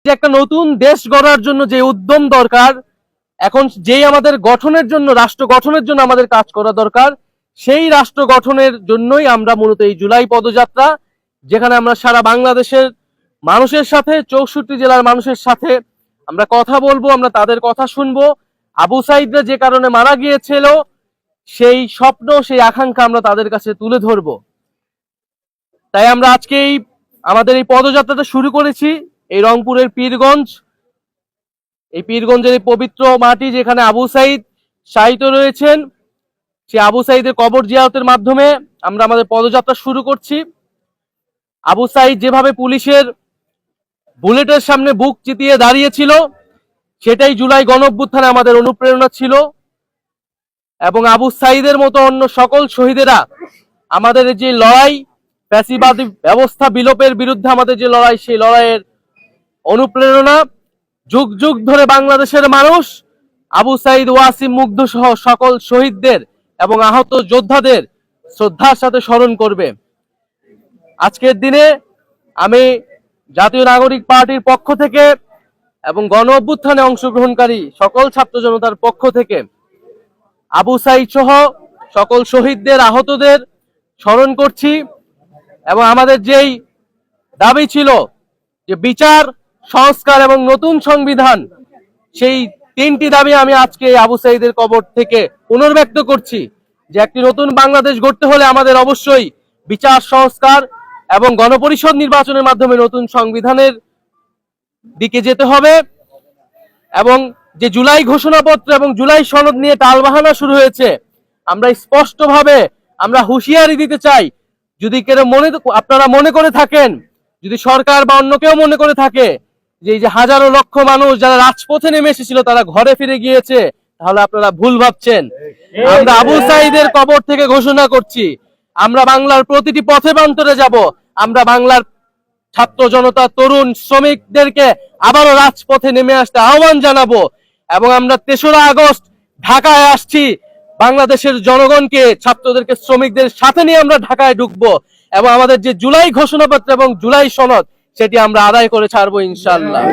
যে একটা নতুন দেশ গড়ার জন্য যে উদ্যম দরকার, এখন যেই আমাদের গঠনের জন্য, রাষ্ট্র গঠনের জন্য আমাদের কাজ করা দরকার, সেই রাষ্ট্র গঠনের জন্যই আমরা মূলত এই জুলাই পদযাত্রা, যেখানে আমরা সারা বাংলাদেশের মানুষের সাথে, 64 জেলার মানুষের সাথে আমরা কথা বলবো, আমরা তাদের কথা শুনবো। আবু সাঈদরা যে কারণে মারা গিয়েছিল, সেই স্বপ্ন, সেই আকাঙ্ক্ষা আমরা তাদের কাছে তুলে ধরবো। তাই আমরা আজকে আমাদের এই পদযাত্রাটা শুরু করেছি এই রংপুরের পীরগঞ্জ, এই পীরগঞ্জের এই পবিত্র মাটি, যেখানে আবু সাঈদ শায়িত রয়েছেন। সেই আবু সাঈদের কবর জিয়ারতের মাধ্যমে আমরা আমাদের পদযাত্রা শুরু করছি। আবু সাঈদ যেভাবে পুলিশের বুলেটের সামনে বুক চিতিয়ে দাঁড়িয়েছিল, সেটাই জুলাই গণঅভ্যুত্থানে আমাদের অনুপ্রেরণা ছিল। এবং আবু সাঈদের মতো অন্য সকল শহীদেরা আমাদের যে লড়াই, ফ্যাসিবাদী ব্যবস্থা বিলোপের বিরুদ্ধে আমাদের যে লড়াই, সেই লড়াইয়ের অনুপ্রেরণা। যুগ যুগ ধরে বাংলাদেশের মানুষ আবু সাঈদ, ওয়াসিম, মুগ্ধ সহ সকল শহীদদের এবং আহত যোদ্ধাদের শ্রদ্ধার সাথে স্মরণ করবে। আজকের দিনে আমি জাতীয় নাগরিক পার্টির পক্ষ থেকে এবং গণ অভ্যুত্থানে অংশগ্রহণকারী সকল ছাত্র জনতার পক্ষ থেকে আবু সাঈদ সহ সকল শহীদদের, আহতদের স্মরণ করছি। এবং আমাদের যেই দাবি ছিল যে বিচার, সংস্কার এবং নতুন সংবিধান, সেই 3টি দাবি আমি আজকে আবু সাঈদের কবর থেকে পুনর্ব্যক্ত করছি। যে একটি নতুন বাংলাদেশ গড়তে হলে আমাদের অবশ্যই বিচার, সংস্কার এবং গণপরিষদ নির্বাচনের মাধ্যমে নতুন সংবিধানের দিকে যেতে হবে। এবং যে জুলাই ঘোষণাপত্র এবং জুলাই সনদ নিয়ে টালবাহানা শুরু হয়েছে, আমরা স্পষ্টভাবে আমরা হুঁশিয়ারি দিতে চাই, যদি আপনারা মনে করে থাকেন, যদি সরকার বা অন্য কেউ মনে করে থাকে যে এই যে হাজারো লক্ষ মানুষ যারা রাজপথে নেমে এসেছিল তারা ঘরে ফিরে গিয়েছে, তাহলে আপনারা ভুল ভাবছেন। আমরা আবু সাঈদের কবর থেকে ঘোষণা করছি, আমরা বাংলার প্রতিটি পথে প্রান্তরে যাব। আমরা বাংলার ছাত্র জনতা, তরুণ, শ্রমিকদেরকে আবারও রাজপথে নেমে আসতে আহ্বান জানাবো। এবং আমরা 3রা আগস্ট ঢাকায় আসছি, বাংলাদেশের জনগণকে, ছাত্রদেরকে, শ্রমিকদের সাথে নিয়ে আমরা ঢাকায় ঢুকবো এবং আমাদের যে জুলাই ঘোষণাপত্র এবং জুলাই সনদ, সেটি আমরা আদায় করে ছাড়বো ইনশাআল্লাহ।